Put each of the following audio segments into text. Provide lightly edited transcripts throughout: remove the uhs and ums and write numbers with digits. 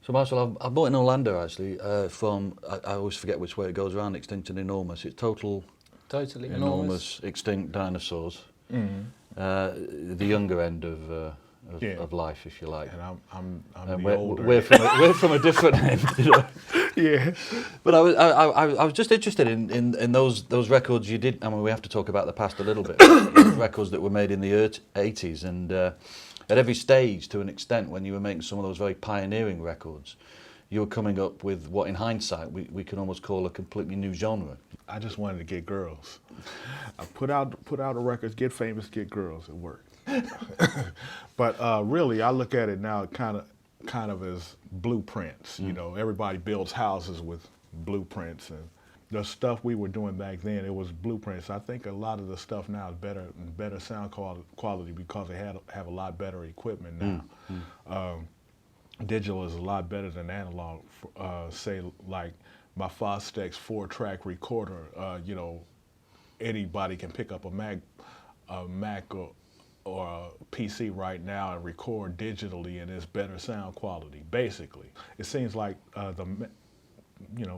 So Marshall, I bought in Orlando actually from, I always forget which way it goes around, Extinct and Enormous. It's Totally Enormous Extinct Dinosaurs. Mm-hmm. The younger end of life, if you like. And I'm And the older. we're from a different end, you know. Yeah. But I was just interested in those records you did. I mean, we have to talk about the past a little bit. Those records that were made in the 80s, and at every stage, to an extent, when you were making some of those very pioneering records, you were coming up with what, in hindsight, we can almost call a completely new genre. I just wanted to get girls. I put out the records, get famous, get girls. It worked. But really, I look at it now kind of as blueprints. You know, everybody builds houses with blueprints, and the stuff we were doing back then, it was blueprints. I think a lot of the stuff now is better sound quality because they have a lot better equipment now. Digital is a lot better than analog. Say like my Fostex 4-track recorder. You know, anybody can pick up a Mac or a PC right now and record digitally, and it's better sound quality. Basically, it seems like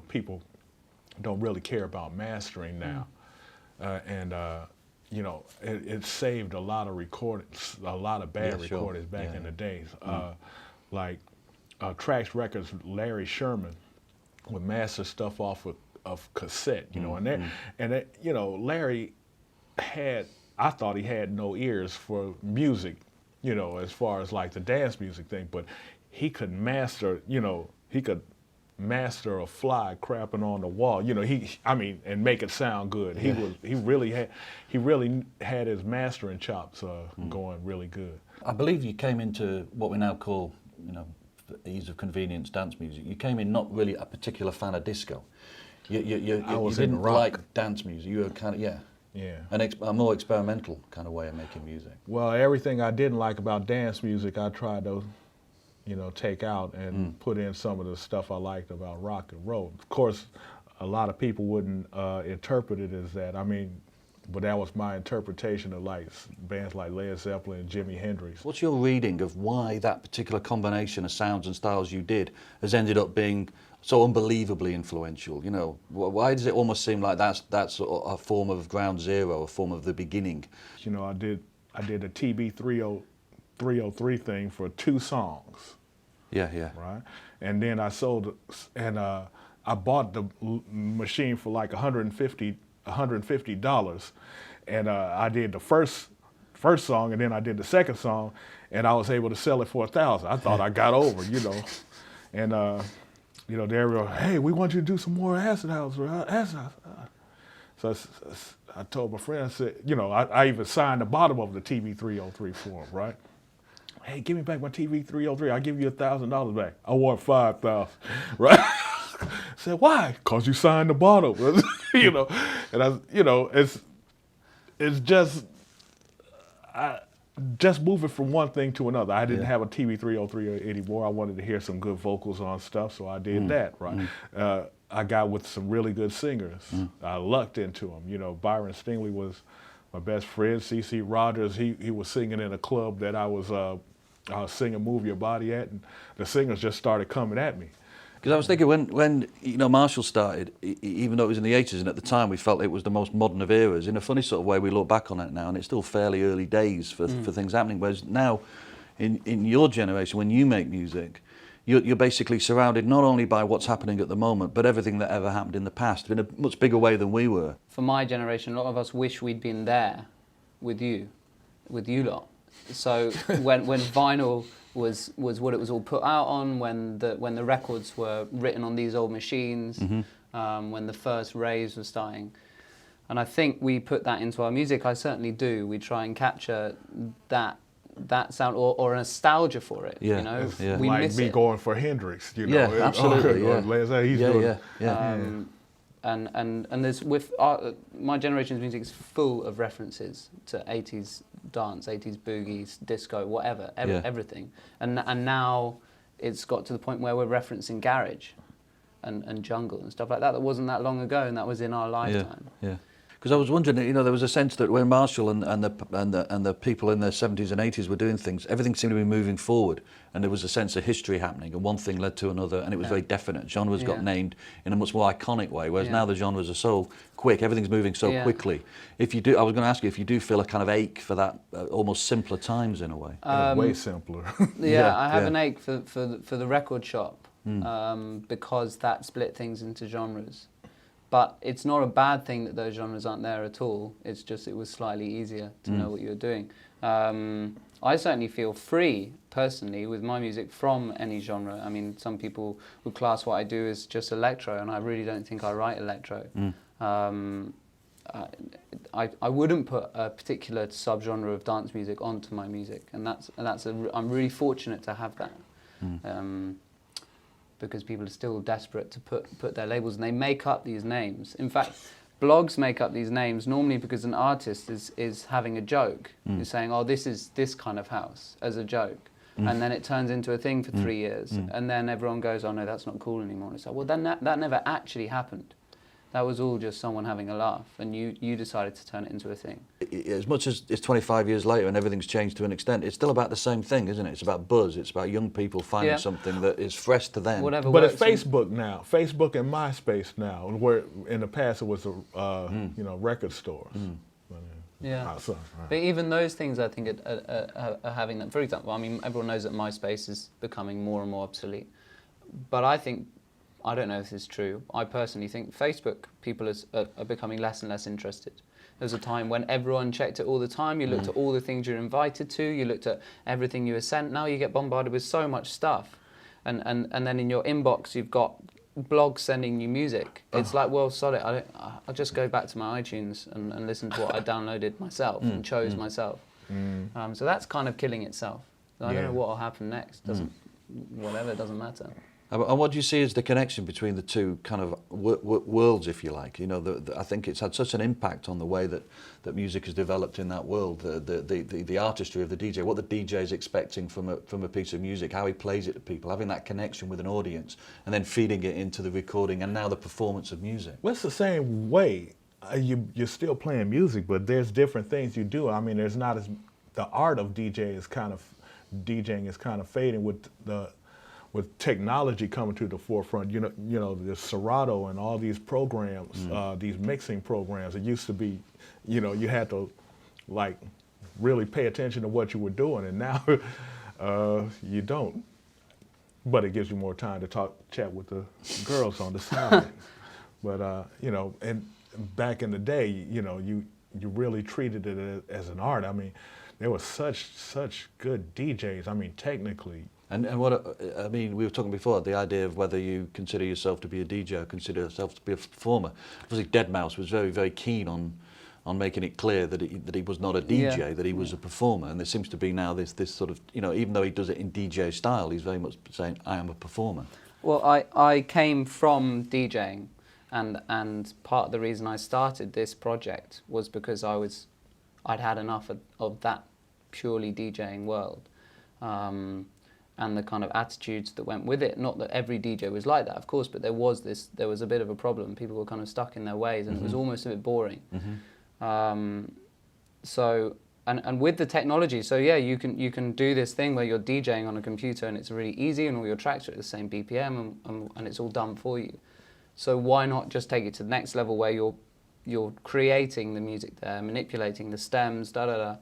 people don't really care about mastering now, and you know, it saved a lot of recordings, a lot of bad recordings back in the days. Like Trax Records, Larry Sherman would master stuff off of cassette, you know, and you know, Larry I thought he had no ears for music, you know, as far as like the dance music thing, but he could master, you know, master a fly crapping on the wall, you know, and make it sound good. He really had his mastering chops going really good. I believe you came into what we now call, you know, for ease of convenience, dance music. You came in not really a particular fan of disco. You didn't like dance music. You were kind of, yeah, a more experimental kind of way of making music. Well, everything I didn't like about dance music, I tried to, you know, take out and put in some of the stuff I liked about rock and roll. Of course, a lot of people wouldn't interpret it as that. I mean, but that was my interpretation of like bands like Led Zeppelin and Jimi Hendrix. What's your reading of why that particular combination of sounds and styles you did has ended up being so unbelievably influential? You know, why does it almost seem like that's a form of ground zero, a form of the beginning? You know, I did a TB 303 thing for 2 songs. Yeah. Right, and then I sold it, and I bought the machine for like $150, and I did the first song, and then I did the second song, and I was able to sell it for $1,000. I thought I got over, you know, and you know, they were, hey, we want you to do some more acid house, acid house. So I told my friend, I said, you know, I even signed the bottom of the TV 303 form, right? Hey, give me back my TV 303. I'll give you $1,000 back. I want $5,000, right? I said, why? Cause you signed the bottom, you know. And you know, it's just moving from one thing to another. I didn't have a TV 303 anymore. I wanted to hear some good vocals on stuff, so I did that, right? I got with some really good singers. I lucked into them. You know, Byron Stingley was my best friend. C.C. Rogers, he was singing in a club that I was singing Move Your Body at, and the singers just started coming at me. Because I was thinking when you know, Marshall started, even though it was in the 80s, and at the time we felt it was the most modern of eras, in a funny sort of way we look back on it now, and it's still fairly early days for things happening. Whereas now, in your generation, when you make music, you're basically surrounded not only by what's happening at the moment, but everything that ever happened in the past, in a much bigger way than we were. For my generation, a lot of us wish we'd been there with you lot. So when vinyl was what it was all put out on, when the records were written on these old machines, when the first raves were starting, and I think we put that into our music. I certainly do. We try and capture that sound or a nostalgia for it. Yeah. You know, Yeah. we Like miss me it. going for Hendrix, you know. Yeah, absolutely. And there's my generation's music is full of references to 80s dance, 80s boogies, disco, whatever, everything. And now it's got to the point where we're referencing garage and jungle and stuff like that. That wasn't that long ago, and that was in our lifetime. Yeah. Because I was wondering, you know, there was a sense that when Marshall and the people in the 70s and 80s were doing things, everything seemed to be moving forward, and there was a sense of history happening, and one thing led to another, and it was very definite. Genres got named in a much more iconic way, whereas now the genres are so quick, everything's moving so quickly. If you do, I was going to ask you if you do feel a kind of ache for that almost simpler times in a way. Way simpler. I have an ache for the record shop because that split things into genres. But it's not a bad thing that those genres aren't there at all. It's just it was slightly easier to know what you were doing. I certainly feel free, personally, with my music from any genre. I mean, some people would class what I do as just electro, and I really don't think I write electro. I wouldn't put a particular subgenre of dance music onto my music, and I'm really fortunate to have that. Because people are still desperate to put their labels, and they make up these names. In fact, blogs make up these names normally because an artist is having a joke. Is saying, oh, this is this kind of house, as a joke. And then it turns into a thing for 3 years. And then everyone goes, oh no, that's not cool anymore. And it's like, well, then that never actually happened. That was all just someone having a laugh, and you decided to turn it into a thing. As much as it's 25 years later and everything's changed to an extent, it's still about the same thing, isn't it? It's about buzz. It's about young people finding something that is fresh to them. Whatever But works it's Facebook now, Facebook and MySpace now, where in the past it was a record store. But even those things, I think, are having that. For example, I mean, everyone knows that MySpace is becoming more and more obsolete. But I don't know if this is true. I personally think Facebook people are becoming less and less interested. There was a time when everyone checked it all the time. You looked at all the things you're invited to. You looked at everything you were sent. Now you get bombarded with so much stuff. And then in your inbox, you've got blogs sending you music. It's like, well, sorry, I'll just go back to my iTunes and listen to what I downloaded myself and chose myself. So that's kind of killing itself. I don't know what will happen next. Whatever, it doesn't matter. And what do you see as the connection between the two kind of worlds, if you like? You know, I think it's had such an impact on the way that music has developed in that world. The artistry of the DJ, what the DJ is expecting from a piece of music, how he plays it to people, having that connection with an audience, and then feeding it into the recording and now the performance of music. Well, it's the same way. You're still playing music, but there's different things you do. I mean, there's not as the art of DJing is kind of fading with technology coming to the forefront. You know, the Serato and all these programs, these mixing programs. It used to be, you know, you had to like really pay attention to what you were doing, and now you don't. But it gives you more time to chat with the girls on the side. But you know, and back in the day, you know, you really treated it as an art. I mean, there was such good DJs. I mean, technically. And what I mean, we were talking before, the idea of whether you consider yourself to be a DJ or consider yourself to be a performer. Obviously, Deadmau5 was very, very keen on making it clear that he was not a DJ, that he was a performer. And there seems to be now this sort of, you know, even though he does it in DJ style, he's very much saying, I am a performer. Well, I came from DJing, and part of the reason I started this project was because I'd had enough of that purely DJing world. And the kind of attitudes that went with it. Not that every DJ was like that, of course, but there was a bit of a problem. People were kind of stuck in their ways, and it was almost a bit boring. So, and with the technology, so yeah, you can do this thing where you're DJing on a computer, and it's really easy, and all your tracks are at the same BPM, and it's all done for you. So why not just take it to the next level where you're creating the music there, manipulating the stems, da-da-da.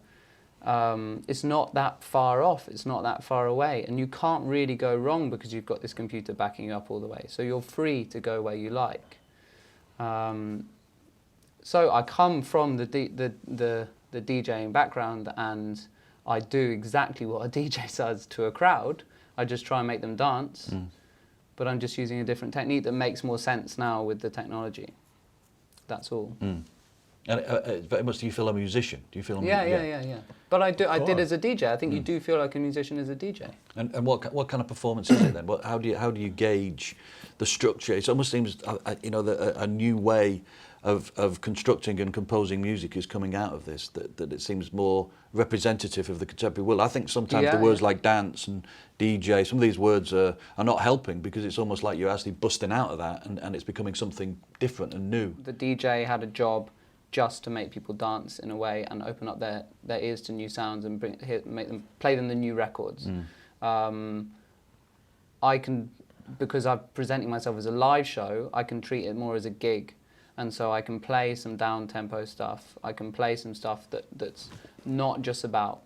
It's not that far off, it's not that far away, and you can't really go wrong because you've got this computer backing you up all the way, so you're free to go where you like. So I come from the DJing background, and I do exactly what a DJ does to a crowd. I just try and make them dance, but I'm just using a different technique that makes more sense now with the technology. That's all. And very much, do you feel a musician? Do you feel? Yeah. But I did as a DJ. I think you do feel like a musician as a DJ. And what kind of performance is it then? How do you gauge the structure? It almost seems you know that a new way of constructing and composing music is coming out of this. That it seems more representative of the contemporary world. I think sometimes the words like dance and DJ, some of these words are not helping because it's almost like you're actually busting out of that, and it's becoming something different and new. The DJ had a job just to make people dance in a way and open up their ears to new sounds and play them the new records. I can, because I'm presenting myself as a live show, I can treat it more as a gig. And so I can play some down-tempo stuff. I can play some stuff that's not just about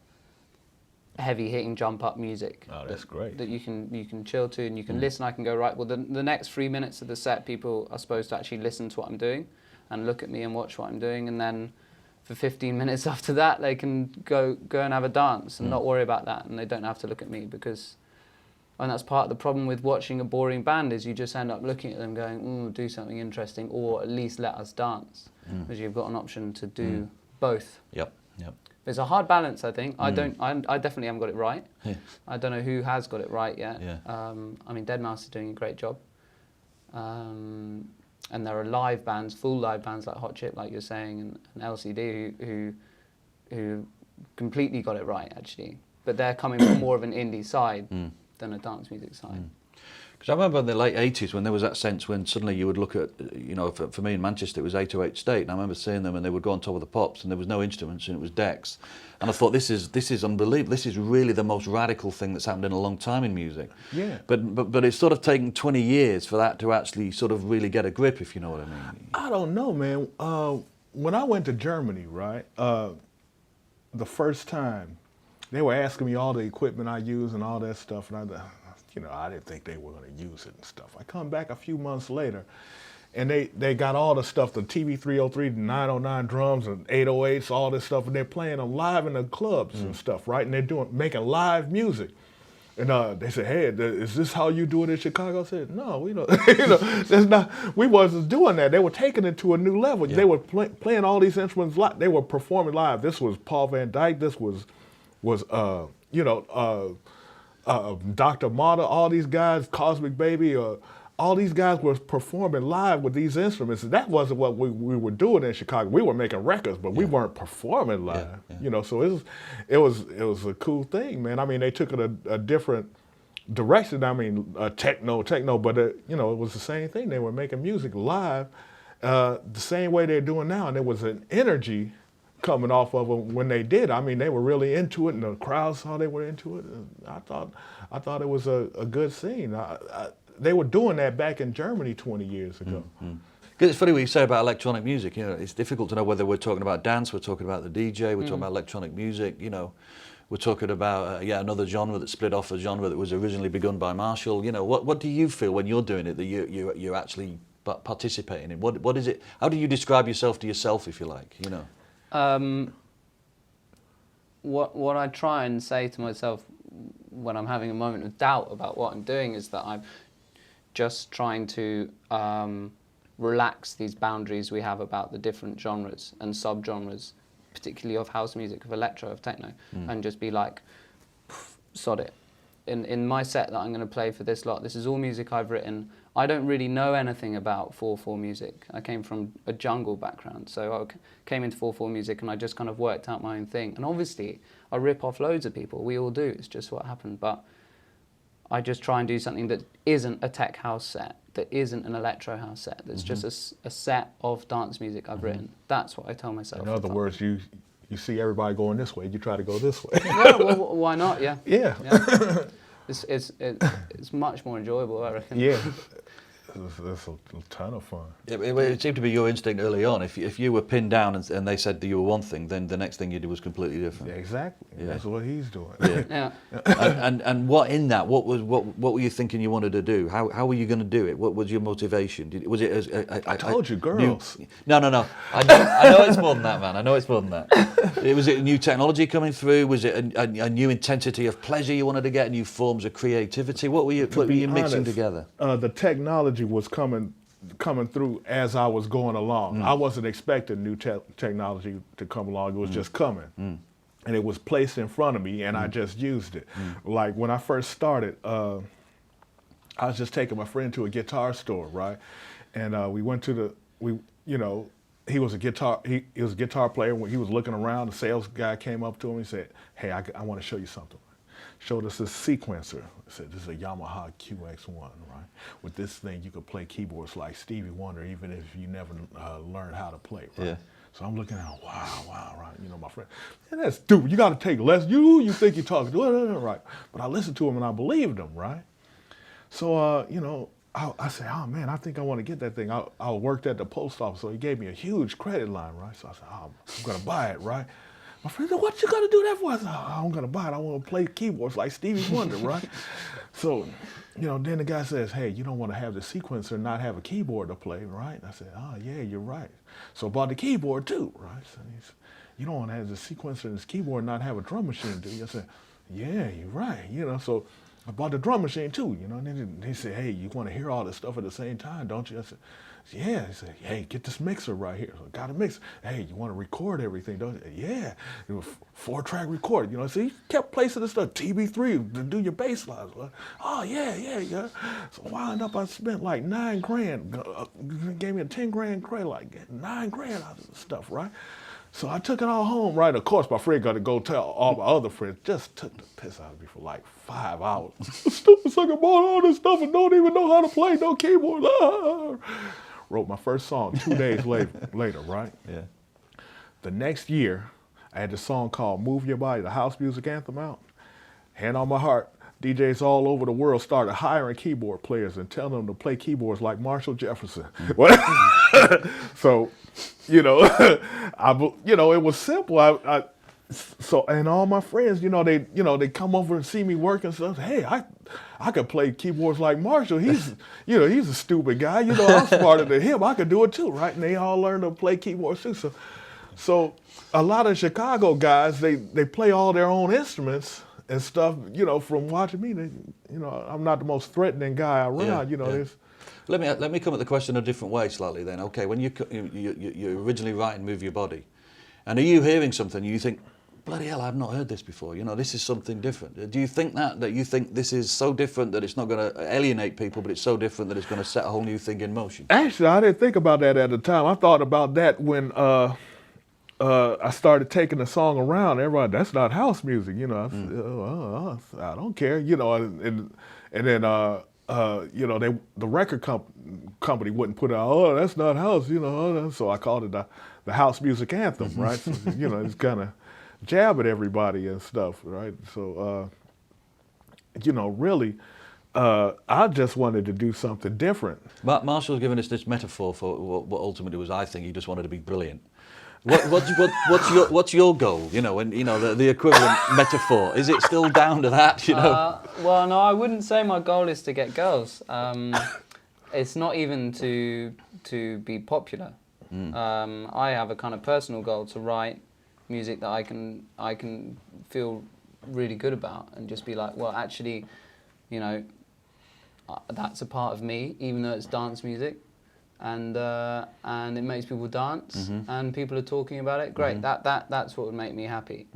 heavy-hitting jump-up music. Oh, that's great. That you can chill to and you can listen. I can go, right, well, the next 3 minutes of the set, people are supposed to actually listen to what I'm doing and look at me and watch what I'm doing. And then for 15 minutes after that, they can go and have a dance and not worry about that. And they don't have to look at me because... And that's part of the problem with watching a boring band is you just end up looking at them going, ooh, do something interesting, or at least let us dance. Because you've got an option to do both. Yep. It's a hard balance, I think. I definitely haven't got it right. Yeah. I don't know who has got it right yet. Yeah. I mean, Deadmau5 is doing a great job. And there are live bands, full live bands like Hot Chip, like you're saying, and LCD who completely got it right, actually. But they're coming from more of an indie side than a dance music side. Because I remember in the late 80s when there was that sense when suddenly you would look at, you know, for me in Manchester it was 808 State, and I remember seeing them and they would go on top of the pops and there was no instruments and it was decks. And I thought, this is unbelievable. This is really the most radical thing that's happened in a long time in music. Yeah. But it's sort of taken 20 years for that to actually sort of really get a grip, if you know what I mean. I don't know, man. When I went to Germany, right, the first time, they were asking me all the equipment I use and all that stuff, and I didn't think they were going to use it and stuff. I come back a few months later, and they got all the stuff, the TV303, the 909 drums and 808s, all this stuff, and they're playing them live in the clubs and stuff, right? And they're making live music. And they said, hey, is this how you do it in Chicago? I said, no, we don't. That's not. We wasn't doing that. They were taking it to a new level. Yeah. They were playing all these instruments live. They were performing live. This was Paul Van Dyke. This was Dr. Mata, all these guys, Cosmic Baby, all these guys were performing live with these instruments. And that wasn't what we were doing in Chicago. We were making records, but we weren't performing live. Yeah. So it was a cool thing, man. I mean, they took it a different direction. I mean, techno, but it was the same thing. They were making music live the same way they're doing now, and there was an energy coming off of them when they did. I mean, they were really into it, and the crowd saw they were into it. And I thought it was a good scene. They were doing that back in Germany 20 years ago. Because it's funny what you say about electronic music. You know, it's difficult to know whether we're talking about dance, we're talking about the DJ, we're talking about electronic music. You know, we're talking about another genre that split off a genre that was originally begun by Marshall. You know, what do you feel when you're doing it that you're actually participating in? What is it? How do you describe yourself to yourself, if you like? You know. What I try and say to myself when I'm having a moment of doubt about what I'm doing is that I'm just trying to relax these boundaries we have about the different genres and subgenres, particularly of house music, of electro, of techno, and just be like, sod it. In my set that I'm going to play for this lot, this is all music I've written. I don't really know anything about 4/4 music. I came from a jungle background, so I came into 4/4 music and I just kind of worked out my own thing. And obviously, I rip off loads of people. We all do. It's just what happened. But I just try and do something that isn't a tech house set, that isn't an electro house set, that's just a set of dance music I've written. That's what I tell myself. In other words, you see everybody going this way, you try to go this way. Yeah, well, why not? Yeah. Yeah. It's much more enjoyable, I reckon. Yeah. It's a ton of fun. It seemed to be your instinct early on. If you were pinned down and they said that you were one thing, then the next thing you did was completely different. Yeah, exactly. Yeah. That's what he's doing. Yeah. And what in that? What were you thinking you wanted to do? How were you going to do it? What was your motivation? Was it? I told you, girls. No. I know it's more than that, man. I know it's more than that. Was it a new technology coming through? Was it a new intensity of pleasure you wanted to get? New forms of creativity? What were you mixing together? The technology was coming through as I was going along. I wasn't expecting new technology to come along. It was just coming. And it was placed in front of me, and I just used it. Like when I first started, I was just taking my friend to a guitar store, right? And we went to he was a guitar player. When he was looking around, the sales guy came up to him and said, hey, I want to show you something. Showed us this sequencer. Said this is a Yamaha QX1, right? With this thing, you could play keyboards like Stevie Wonder, even if you never learned how to play, right? Yeah. So I'm looking at, wow, right? You know, my friend, man, that's stupid. You got to take lessons. You think you're talking to, right? But I listened to him and I believed him, right? So, you know, I said, oh man, I think I want to get that thing. I worked at the post office, so he gave me a huge credit line, right? So I said, oh, I'm gonna buy it, right? My friend said, what you gonna do that for? I said, oh, I'm gonna buy it. I want to play keyboards like Stevie Wonder, right? So, you know, then the guy says, hey, you don't want to have the sequencer and not have a keyboard to play, right? And I said, oh yeah, you're right. So I bought the keyboard too, right? So he said, you don't want to have the sequencer and this keyboard and not have a drum machine, do you? I said, yeah, you're right, you know, so I bought the drum machine too, you know, and then he said, hey, you want to hear all this stuff at the same time, don't you? I said, yeah. He said, hey, get this mixer right here. So I got a mixer. Hey, you want to record everything, don't you? Yeah. It was 4-track record, you know, so he kept placing this stuff, TB3 to do your bass lines. Oh, yeah. So wound up, I spent like $9,000, gave me a 10 grand credit, like $9,000 out of this stuff, right? So I took it all home, right? Of course, my friend got to go tell all my other friends. Just took the piss out of me for like 5 hours. Stupid sucker bought all this stuff and don't even know how to play no keyboard. Wrote my first song 2 days later, right? Yeah. The next year, I had this song called Move Your Body, the house music anthem out. Hand on my heart, DJs all over the world started hiring keyboard players and telling them to play keyboards like Marshall Jefferson. So, you know, it was simple. So, and all my friends, they come over and see me work and stuff. Hey, I could play keyboards like Marshall. He's a stupid guy. You know, I'm smarter than him. I could do it too, right? And they all learned to play keyboards too. So a lot of Chicago guys, they play all their own instruments and stuff, you know, from watching me. I'm not the most threatening guy around, yeah. Let me come at the question a different way slightly then. Okay, when you're originally writing Move Your Body, and are you hearing something you think, bloody hell, I've not heard this before, you know, this is something different. Do you think that you think this is so different that it's not going to alienate people, but it's so different that it's going to set a whole new thing in motion? Actually, I didn't think about that at the time. I thought about that when I started taking the song around. Everybody, that's not house music, you know. I said, I don't care, you know, and then the record company wouldn't put out, oh, that's not house, you know. So I called it the house music anthem, right? So, you know, it's kind of jab at everybody and stuff, right? So, really, I just wanted to do something different. Marshall's given us this metaphor for what ultimately was, I think, he just wanted to be brilliant. What's your goal? You know, and you know the equivalent metaphor. Is it still down to that? You know. Well, no, I wouldn't say my goal is to get girls. It's not even to be popular. I have a kind of personal goal to write music that I can feel really good about and just be like, well, actually, you know, that's a part of me, even though it's dance music. And it makes people dance, and people are talking about it. Great, that's what would make me happy.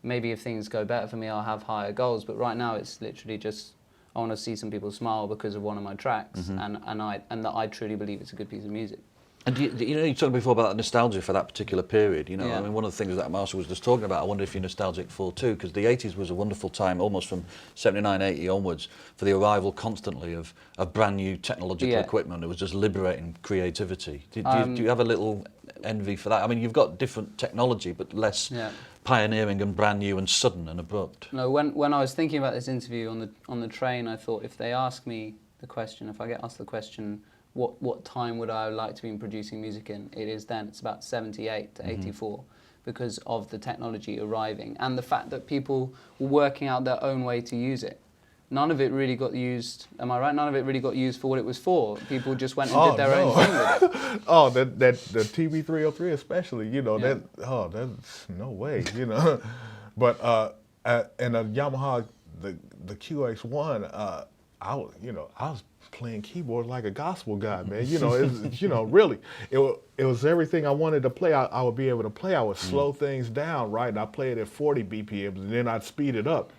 Maybe if things go better for me, I'll have higher goals. But right now, it's literally just I want to see some people smile because of one of my tracks, and that I truly believe it's a good piece of music. And you talked before about nostalgia for that particular period. You know, Yeah. I mean, one of the things that Marshall was just talking about, I wonder if you're nostalgic for too, because the 80s was a wonderful time, almost from 79, 80 onwards, for the arrival constantly of brand new technological equipment. It was just liberating creativity. Do you have a little envy for that? I mean, you've got different technology, but less pioneering and brand new and sudden and abrupt. No, when I was thinking about this interview on the train, I thought if they ask me the question, if I get asked the question, what time would I like to be producing music in? It is then. It's about 78 to 84 because of the technology arriving and the fact that people were working out their own way to use it. None of it really got used, am I right? None of it really got used for what it was for. People just went and did their own thing with it. Oh, the TB303 especially, you know, that's no way, you know. But and the Yamaha, the QX1, I was playing keyboard like a gospel guy, man. You know, really, it was everything I wanted to play. I would be able to play. I would slow things down, right? And I played at 40 BPMs, and then I'd speed it up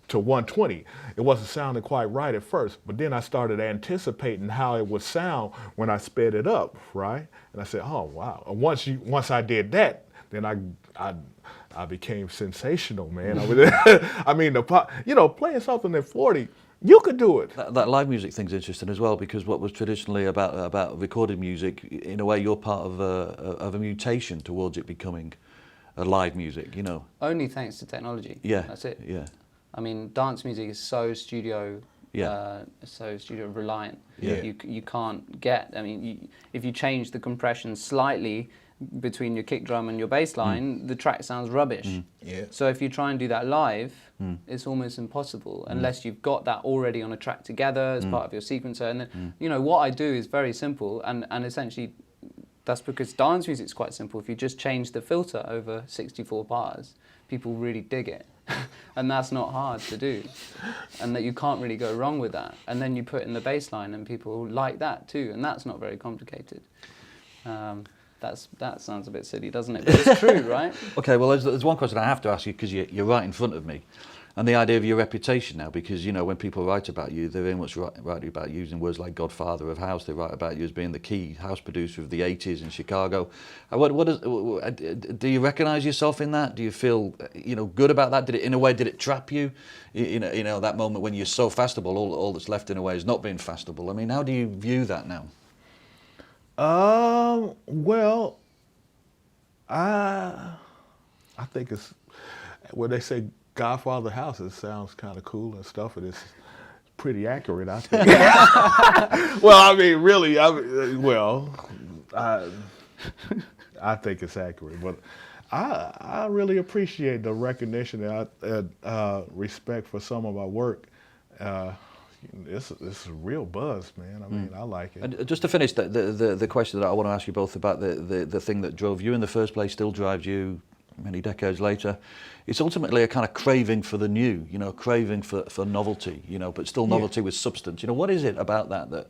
to 120. It wasn't sounding quite right at first, but then I started anticipating how it would sound when I sped it up, right? And I said, oh wow. And once I did that, then I became sensational, man. I mean, playing something at 40. You could do it. That live music thing's interesting as well, because what was traditionally about recorded music, in a way, you're part of a mutation towards it becoming a live music. You know. Only thanks to technology. Yeah. That's it. Yeah. I mean, dance music is so studio. Yeah. So studio reliant. Yeah. You can't get. I mean, if you change the compression slightly between your kick drum and your bass line, the track sounds rubbish. Yeah. So if you try and do that live, it's almost impossible unless you've got that already on a track together as part of your sequencer. And then, you know, what I do is very simple, and essentially that's because dance music's quite simple. If you just change the filter over 64 bars, people really dig it. And that's not hard to do, and that you can't really go wrong with that. And then you put in the bass line and people like that too, and that's not very complicated. That sounds a bit silly, doesn't it? But it's true, right? Okay, well, there's one question I have to ask you, because you're right in front of me, and the idea of your reputation now, because, you know, when people write about you, they very much write about you using words like Godfather of House. They write about you as being the key house producer of the 80s in Chicago. Do you recognise yourself in that? Do you feel, you know, good about that? Did it trap you? You know, that moment when you're so fashionable, all that's left in a way is not being fashionable. I mean, how do you view that now? Well, I think it's when they say Godfather house, it sounds kind of cool and stuff, and it's pretty accurate, I think. Well, I mean, really, I think it's accurate, but I really appreciate the recognition and respect for some of my work. It's a real buzz, man. I mean, I like it. And just to finish, the question that I want to ask you both about the thing that drove you in the first place, still drives you many decades later, it's ultimately a kind of craving for the new, you know, craving for novelty, you know, but still novelty with substance. You know, what is it about that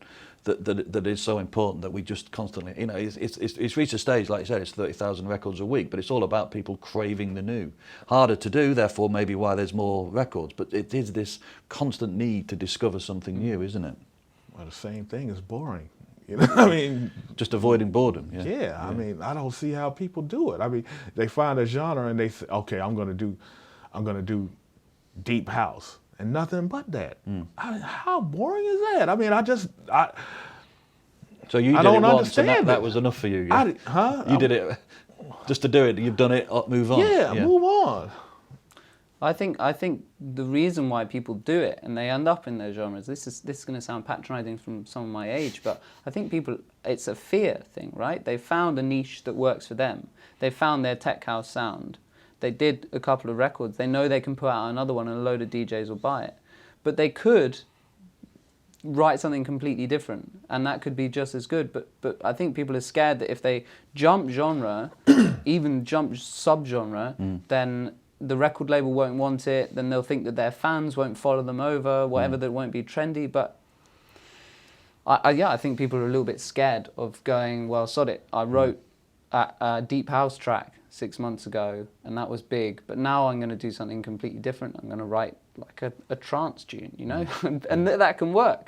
is so important that we just constantly, you know, it's reached a stage, like you said, it's 30,000 records a week, but it's all about people craving the new. Harder to do, therefore maybe why there's more records, but it is this constant need to discover something new, isn't it? Well, the same thing is boring. You know, I mean, just avoiding boredom. Yeah, I mean, I don't see how people do it. I mean, they find a genre and they say, okay, I'm gonna do deep house and nothing but that. How boring is that? I mean, So you did don't it once, and understand that was enough for you. Yeah? You did it just to do it. You've done it. Move on. Yeah, move on. I think the reason why people do it and they end up in those genres, this is going to sound patronising from some of my age, but I think it's a fear thing, right? They found a niche that works for them. They found their tech house sound. They did a couple of records. They know they can put out another one and a load of DJs will buy it. But they could write something completely different, and that could be just as good. But I think people are scared that if they jump genre, even jump subgenre, then the record label won't want it, then they'll think that their fans won't follow them over, whatever, that won't be trendy. But I think people are a little bit scared of going, well, sod it. I wrote a deep house track 6 months ago, and that was big, but now I'm going to do something completely different. I'm going to write like a trance tune, you know, and that can work.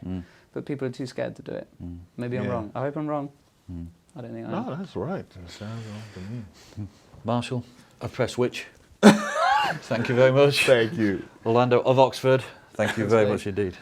But people are too scared to do it. Maybe I'm wrong. I hope I'm wrong. I don't think I am. No, that's right. That sounds right to me. Marshall, I've pressed switch. Thank you very much. Thank you. Orlando of Oxford, thank you very much indeed.